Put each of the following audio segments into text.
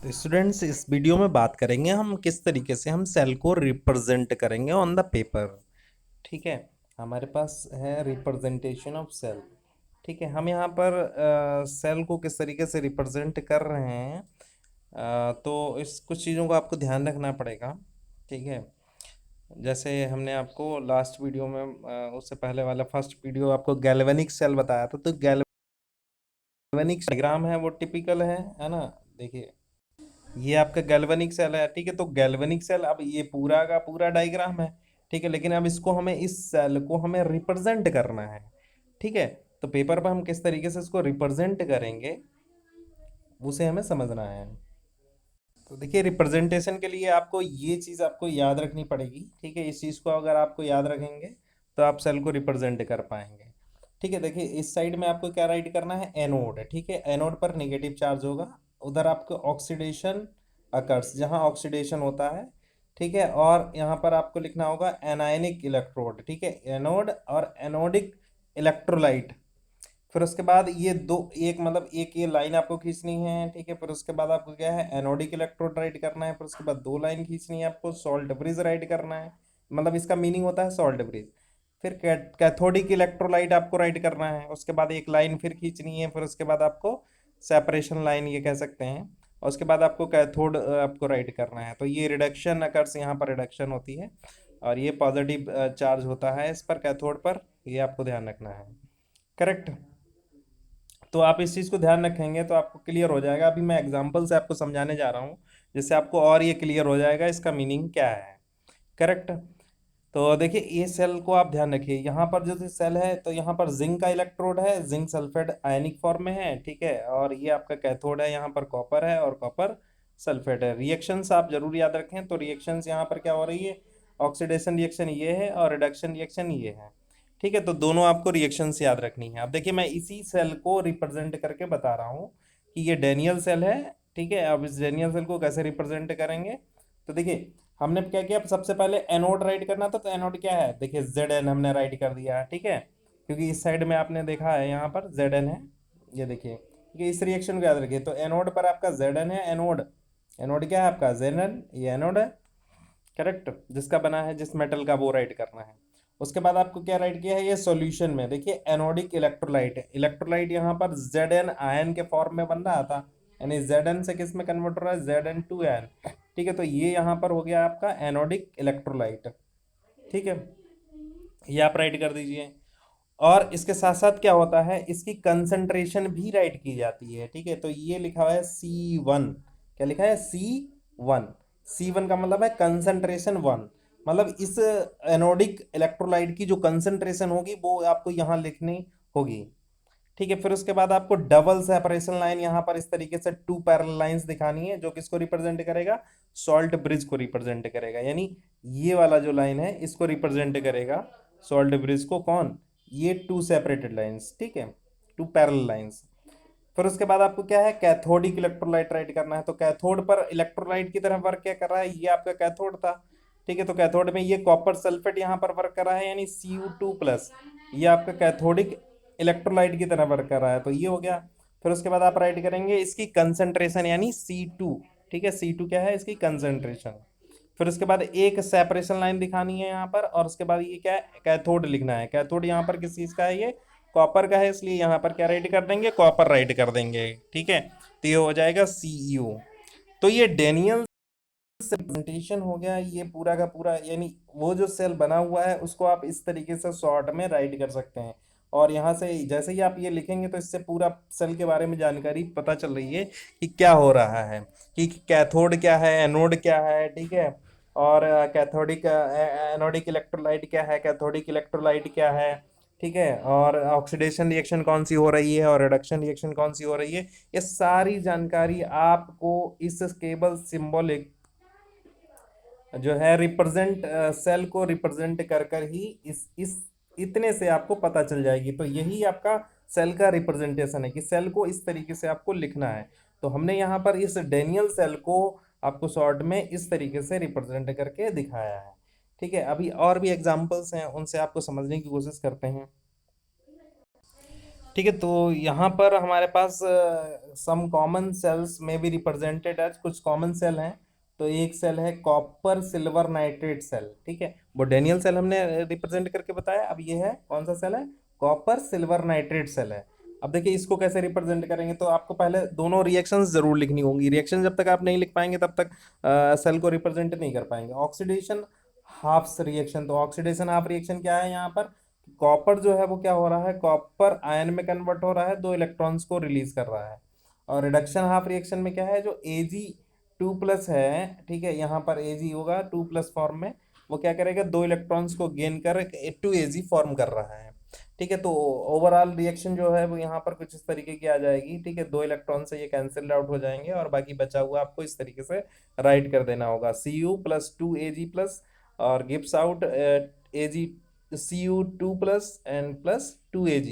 तो स्टूडेंट्स, इस वीडियो में बात करेंगे हम किस तरीके से हम सेल को रिप्रेजेंट करेंगे ऑन द पेपर। ठीक है, हमारे पास है रिप्रेजेंटेशन ऑफ सेल। ठीक है, हम यहाँ पर सेल को किस तरीके से रिप्रेजेंट कर रहे हैं। तो इस कुछ चीज़ों को आपको ध्यान रखना पड़ेगा। ठीक है, जैसे हमने आपको लास्ट वीडियो में उससे पहले वाला फर्स्ट वीडियो आपको गैल्वेनिक सेल बताया था। तो गैल्वेनिक डायग्राम है वो टिपिकल है ना। देखिए, ये आपका गैल्वेनिक सेल है। ठीक है, तो गैल्वेनिक सेल, अब ये पूरा का पूरा डायग्राम है। ठीक है, लेकिन अब इसको हमें, इस सेल को हमें रिप्रेजेंट करना है। ठीक है, तो पेपर पर हम किस तरीके से इसको रिप्रेजेंट करेंगे उसे हमें समझना है। तो देखिए, रिप्रेजेंटेशन के लिए आपको ये चीज़ आपको याद रखनी पड़ेगी। ठीक है, इस चीज़ को अगर आपको याद रखेंगे तो आप सेल को रिप्रेजेंट कर पाएंगे। ठीक है, देखिए इस साइड में आपको क्या राइट करना है, एनोड। ठीक है, एनोड पर नेगेटिव चार्ज होगा, उधर आपको ऑक्सीडेशन अकर्स, जहाँ ऑक्सीडेशन होता है। ठीक है, और यहाँ पर आपको लिखना होगा एनायनिक इलेक्ट्रोड। ठीक है, एनोड और एनोडिक इलेक्ट्रोलाइट। फिर उसके बाद ये दो, एक मतलब एक ये लाइन आपको खींचनी है। ठीक है, फिर उसके बाद आपको क्या है, एनोडिक इलेक्ट्रोड राइट करना है। फिर उसके बाद दो लाइन खींचनी है आपको, सॉल्ट ब्रिज राइट करना है। मतलब इसका मीनिंग होता है सॉल्ट ब्रिज। फिर कैथोडिक इलेक्ट्रोलाइट आपको राइट करना है। उसके बाद एक लाइन फिर खींचनी है। फिर उसके बाद आपको सेपरेशन लाइन ये कह सकते हैं। और उसके बाद आपको कैथोड आपको राइट करना है। तो ये रिडक्शन अकर्स, यहाँ पर रिडक्शन होती है और ये पॉजिटिव चार्ज होता है इस पर, कैथोड पर। ये आपको ध्यान रखना है। करेक्ट। तो आप इस चीज़ को ध्यान रखेंगे तो आपको क्लियर हो जाएगा। अभी मैं एग्जांपल से आपको समझाने जा रहा हूँ, जिससे आपको और ये क्लियर हो जाएगा इसका मीनिंग क्या है। करेक्ट। तो देखिए, ये सेल को आप ध्यान रखिए, यहाँ पर जो सेल है तो यहाँ पर जिंक का इलेक्ट्रोड है, जिंक सल्फेट आयनिक फॉर्म में है। ठीक है, और ये आपका कैथोड है, यहाँ पर कॉपर है और कॉपर सल्फेट है। रिएक्शंस आप जरूर याद रखें। तो रिएक्शंस यहाँ पर क्या हो रही है, ऑक्सीडेशन रिएक्शन ये है और रिडक्शन रिएक्शन ये है। ठीक है, तो दोनों आपको रिएक्शंस याद रखनी है। अब देखिए, मैं इसी सेल को रिप्रेजेंट करके बता रहा हूँ कि ये डेनियल सेल है। ठीक है, अब इस डेनियल सेल को कैसे रिप्रेजेंट करेंगे। तो देखिए, हमने क्या किया, सबसे पहले एनोड राइट करना था। तो एनोड क्या है, देखिए जेड एन हमने राइट कर दिया है। ठीक है, क्योंकि इस साइड में आपने देखा है यहाँ पर जेड एन है। ये देखिए, ठीक है, इस रिएक्शन को याद रखिए। तो एनोड पर आपका जेड एन है। एनोड, एनोड क्या है आपका, जेड एन, ये एनोड है। करेक्ट, जिसका बना है, जिस मेटल का, वो राइट करना है। उसके बाद आपको क्या राइट किया है, ये सॉल्यूशन में देखिए एनोडिक इलेक्ट्रोलाइट है। इलेक्ट्रोलाइट यहाँ पर जेड एन आयन के फॉर्म में बन रहा था, यानी जेड एन से किस में कन्वर्ट हो रहा है, जेड एन टू एन। ठीक है, तो ये यहाँ पर हो गया आपका एनोडिक इलेक्ट्रोलाइट। ठीक है, ये आप राइट कर दीजिए। और इसके साथ साथ क्या होता है, इसकी कंसंट्रेशन भी राइट की जाती है। ठीक है, तो ये लिखा हुआ है C1। क्या लिखा है, C1। C1 का मतलब है कंसंट्रेशन वन। मतलब इस एनोडिक इलेक्ट्रोलाइट की जो कंसंट्रेशन होगी वो आपको यहाँ लिखनी होगी। ठीक है, फिर उसके बाद आपको डबल सेपरेशन लाइन यहाँ पर इस तरीके से टू पैरेलल लाइंस दिखानी है, जो किसको रिप्रेजेंट करेगा, सॉल्ट ब्रिज को रिप्रेजेंट करेगा। यानी ये वाला जो लाइन है इसको रिप्रेजेंट करेगा सॉल्ट ब्रिज को। कौन, ये टू सेपरेटेड लाइंस। ठीक है, टू पैरेलल लाइंस। फिर उसके बाद आपको क्या है, कैथोडिक इलेक्ट्रोलाइट राइट करना है। तो कैथोड पर इलेक्ट्रोलाइट की तरह वर्क क्या कर रहा है, ये आपका कैथोड था। ठीक है, तो कैथोड में ये कॉपर सल्फेट यहाँ पर वर्क कर रहा है, यानी Cu2+। ये आपका कैथोडिक इलेक्ट्रोलाइट की तरह वर्क कर रहा है, तो ये हो गया। फिर उसके बाद आप राइट करेंगे इसकी कंसंट्रेशन, यानी C2। ठीक है, C2 क्या है, इसकी कंसंट्रेशन। फिर उसके बाद एक सेपरेशन लाइन दिखानी है यहाँ पर, और उसके बाद ये क्या है, कैथोड लिखना है। कैथोड यहाँ पर किस चीज़ का है, ये कॉपर का है, इसलिए यहाँ पर क्या राइट कर देंगे, कॉपर राइट कर देंगे। ठीक है, तो ये हो जाएगा CU। तो ये डेनियल प्रेजेंटेशन हो गया ये पूरा का पूरा। यानी वो जो सेल बना हुआ है उसको आप इस तरीके से शॉर्ट में राइट कर सकते हैं। और यहाँ से जैसे ही आप ये लिखेंगे तो इससे पूरा सेल के बारे में जानकारी पता चल रही है कि क्या हो रहा है, कि कैथोड क्या है, एनोड क्या है। ठीक है, और कैथोडिक एनोडिक इलेक्ट्रोलाइट क्या है, कैथोडिक इलेक्ट्रोलाइट क्या है। ठीक है, और ऑक्सीडेशन रिएक्शन कौन सी हो रही है और रिडक्शन रिएक्शन कौन सी हो रही है। ये सारी जानकारी आपको इस केवल सिंबॉलिक जो है रिप्रेजेंट, सेल को रिप्रेजेंट कर कर ही इस इतने से आपको पता चल जाएगी। तो यही आपका सेल का रिप्रेजेंटेशन है कि सेल को इस तरीके से आपको लिखना है। तो हमने यहाँ पर इस डेनियल सेल को आपको शॉर्ट में इस तरीके से रिप्रेजेंट करके दिखाया है। ठीक है, अभी और भी एग्जांपल्स हैं, उनसे आपको समझने की कोशिश करते हैं। ठीक है, तो यहाँ पर हमारे पास सम कॉमन सेल्स में भी रिप्रेजेंटेड एज, कुछ कॉमन सेल हैं। तो एक सेल है कॉपर सिल्वर नाइट्रेट सेल, ठीक है, वो डेनियल सेल हमने रिप्रेजेंट करके बताया। अब ये है कौन सा सेल है, कॉपर सिल्वर नाइट्रेट सेल है। अब देखिए इसको कैसे रिप्रेजेंट करेंगे, तो आपको पहले दोनों रिएक्शंस जरूर लिखनी होंगी। रिएक्शन जब तक आप नहीं लिख पाएंगे तब तक सेल को रिप्रेजेंट नहीं कर पाएंगे। ऑक्सीडेशन हाफ रिएक्शन, तो ऑक्सीडेशन हाफ रिएक्शन क्या है, यहाँ पर कॉपर जो है वो क्या हो रहा है, कॉपर आयन में कन्वर्ट हो रहा है, दो इलेक्ट्रॉन्स को रिलीज कर रहा है। और रिडक्शन हाफ रिएक्शन में क्या है, जो Ag2+ है, ठीक है, यहाँ पर Ag होगा 2+ फॉर्म में, वो क्या करेगा, दो इलेक्ट्रॉन्स को गेन कर 2Ag फॉर्म कर रहा है। ठीक है, तो ओवरऑल रिएक्शन जो है वो यहाँ पर कुछ इस तरीके की आ जाएगी। ठीक है, दो इलेक्ट्रॉन से ये कैंसिल आउट हो जाएंगे और बाकी बचा हुआ आपको इस तरीके से राइट कर देना होगा, Cu+2Ag+ और gives out Ag Cu2+ and +2Ag।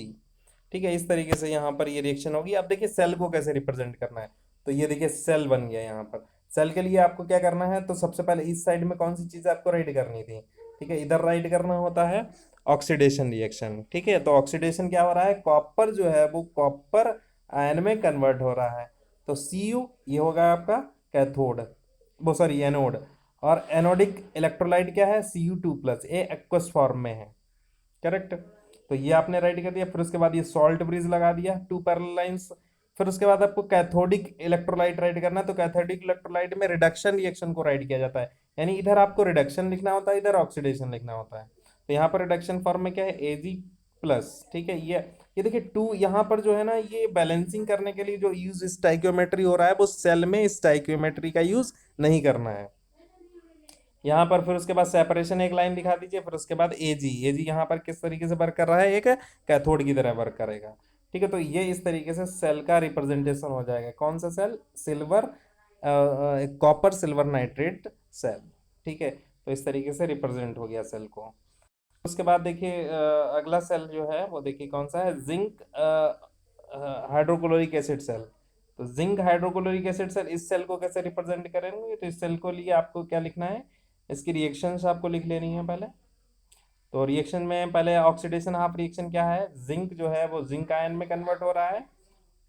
ठीक है, इस तरीके से यहाँ पर ये रिएक्शन होगी। अब देखिए सेल को कैसे रिप्रेजेंट करना है, तो ये देखिए सेल बन गया यहाँ पर। सेल के लिए आपको क्या करना है, तो सबसे पहले इस साइड में कौन सी चीज आपको राइट करनी थी, ठीक है, इधर राइट करना होता है ऑक्सीडेशन रिएक्शन। ठीक है, तो ऑक्सीडेशन क्या हो रहा है, कॉपर जो है वो कॉपर आयन में कन्वर्ट हो रहा है। तो Cu ये होगा आपका कैथोड, वो सॉरी एनोड। और एनोडिक इलेक्ट्रोलाइट क्या है, Cu2+, ये एक्वस फॉर्म में है, करेक्ट। तो ये आपने राइट कर दिया। फिर उसके बाद ये सॉल्ट ब्रिज लगा दिया, टू पैरेलल लाइंस। फिर उसके बाद आपको कैथोडिक इलेक्ट्रोलाइट राइट करना है, तो कैथोडिक इलेक्ट्रोलाइट में रिडक्शन रिएक्शन को राइट किया जाता है, यानी इधर आपको रिडक्शन लिखना होता है, इधर ऑक्सीडेशन लिखना होता है। तो यहाँ पर रिडक्शन फॉर्म में क्या है, Ag+। ठीक है, ये देखिए टू यहाँ पर जो है ना, ये बैलेंसिंग करने के लिए जो यूज स्टाइक्योमेट्री हो रहा है, वो सेल में स्टाइक्योमेट्री का यूज नहीं करना है यहाँ पर। फिर उसके बाद सेपरेशन एक लाइन दिखा दीजिए। फिर उसके बाद Ag यहाँ पर किस तरीके से वर्क कर रहा है, एक कैथोड की तरह वर्क करेगा। ठीक है, तो ये इस तरीके से सेल का रिप्रेजेंटेशन हो जाएगा। कौन सा cell, silver copper silver nitrate cell. ठीक है, तो इस तरीके से रिप्रेजेंट हो गया सेल को। उसके बाद देखिए अगला सेल जो है वो देखिए कौन सा है, जिंक हाइड्रोक्लोरिक एसिड सेल। तो जिंक हाइड्रोक्लोरिक एसिड सेल, इस सेल को कैसे रिप्रेजेंट करेंगे, तो इस सेल को लिए आपको क्या लिखना है, इसकी रिएक्शंस आपको लिख लेनी है पहले। तो रिएक्शन में पहले ऑक्सीडेशन हाफ रिएक्शन क्या है, जिंक जो है वो जिंक आयन में कन्वर्ट हो रहा है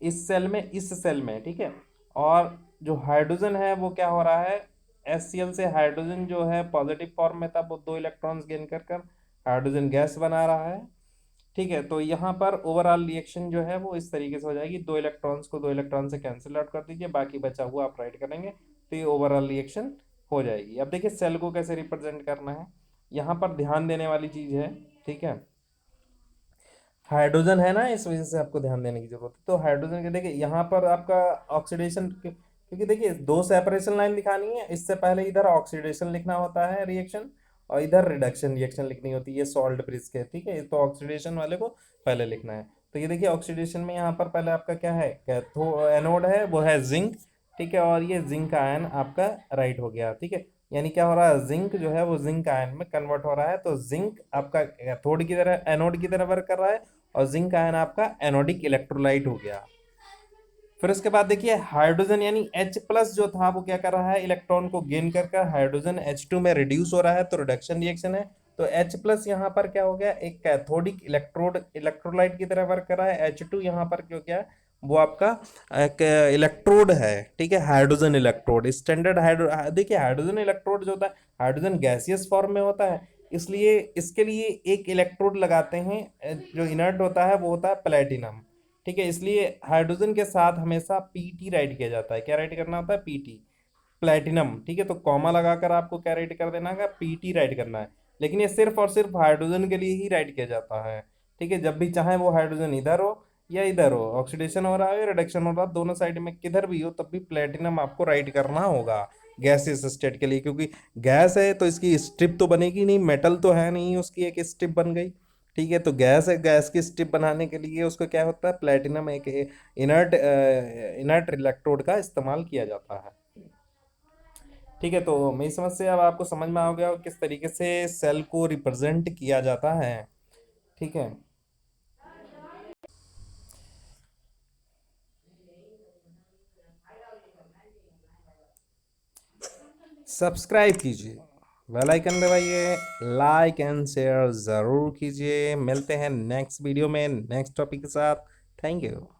इस सेल में, इस सेल में। ठीक है, और जो हाइड्रोजन है वो क्या हो रहा है, HCl से हाइड्रोजन जो है पॉजिटिव फॉर्म में था, वो दो इलेक्ट्रॉन्स गेन कर कर हाइड्रोजन गैस बना रहा है। ठीक है, तो यहाँ पर ओवरऑल रिएक्शन जो है वो इस तरीके से हो जाएगी, दो इलेक्ट्रॉन्स को दो इलेक्ट्रॉन से कैंसिल आउट कर दीजिए, बाकी बचा हुआ आप राइट करेंगे, तो ये ओवरऑल रिएक्शन हो जाएगी। अब देखिए सेल को कैसे रिप्रेजेंट करना है, यहाँ पर ध्यान देने वाली चीज है। ठीक है, हाइड्रोजन है ना, इस वजह से आपको ध्यान देने की जरूरत है। तो हाइड्रोजन के देखिए यहाँ पर आपका ऑक्सीडेशन, क्योंकि देखिए दो सेपरेशन लाइन दिखानी है, इससे पहले इधर ऑक्सीडेशन लिखना होता है रिएक्शन, और इधर रिडक्शन रिएक्शन लिखनी होती है सॉल्ट ब्रिज के। ठीक है, तो ऑक्सीडेशन वाले को पहले लिखना है। तो ये देखिए ऑक्सीडेशन में यहाँ पर पहले आपका क्या है, कैथो एनोड है वो है जिंक। ठीक है, और ये जिंक आयन आपका राइट हो गया। ठीक है, यानी क्या हो रहा है, जिंक जो है वो जिंक आयन में कन्वर्ट हो रहा है, तो जिंक आपका कैथोड की तरह एनोड की तरह वर्क कर रहा है, और जिंक आयन आपका एनोडिक इलेक्ट्रोलाइट हो गया। फिर उसके बाद देखिए हाइड्रोजन यानी H+ जो था वो क्या कर रहा है, इलेक्ट्रॉन को गेन कर कर हाइड्रोजन H2 में रिड्यूस हो रहा है, तो रिडक्शन रिएक्शन है। तो H+ यहाँ पर क्या हो गया, एक कैथोडिक इलेक्ट्रोलाइट की तरह वर्क कर रहा है। H2 यहाँ पर क्यों, क्या है वो आपका एक इलेक्ट्रोड है। ठीक है, हाइड्रोजन इलेक्ट्रोड, स्टैंडर्ड हाइड्रो, देखिए हाइड्रोजन इलेक्ट्रोड जो होता है, हाइड्रोजन गैसियस फॉर्म में होता है, इसलिए इसके लिए एक इलेक्ट्रोड लगाते हैं। जो इनर्ट होता है वो होता है प्लेटिनम। ठीक है, इसलिए हाइड्रोजन के साथ हमेशा Pt राइट किया जाता है। क्या राइट करना होता है, Pt, प्लेटिनम। ठीक है, तो कॉमा लगाकर आपको क्या राइट कर देना है, Pt राइट करना है। लेकिन ये सिर्फ और सिर्फ हाइड्रोजन के लिए ही राइट किया जाता है। ठीक है, जब भी चाहे वो हाइड्रोजन इधर हो या इधर हो, ऑक्सीडेशन हो रहा है या रिडक्शन हो रहा है, दोनों साइड में किधर भी हो तब भी प्लेटिनम आपको राइट करना होगा गैसियस स्टेट के लिए, क्योंकि गैस है तो इसकी स्ट्रिप तो बनेगी नहीं, मेटल तो है नहीं, उसकी एक स्ट्रिप बन गई। ठीक है, तो गैस है, गैस की स्ट्रिप बनाने के लिए उसको क्या होता है, प्लेटिनम एक इनर्ट इनर्ट इलेक्ट्रोड का इस्तेमाल किया जाता है। ठीक है, तो मेरी समझ से अब आपको समझ में आ गया हो किस तरीके से सेल को रिप्रेजेंट किया जाता है। ठीक है, सब्सक्राइब कीजिए, बेल आइकन दबाइए, लाइक एंड शेयर ज़रूर कीजिए। मिलते हैं नेक्स्ट वीडियो में नेक्स्ट टॉपिक के साथ। Thank you.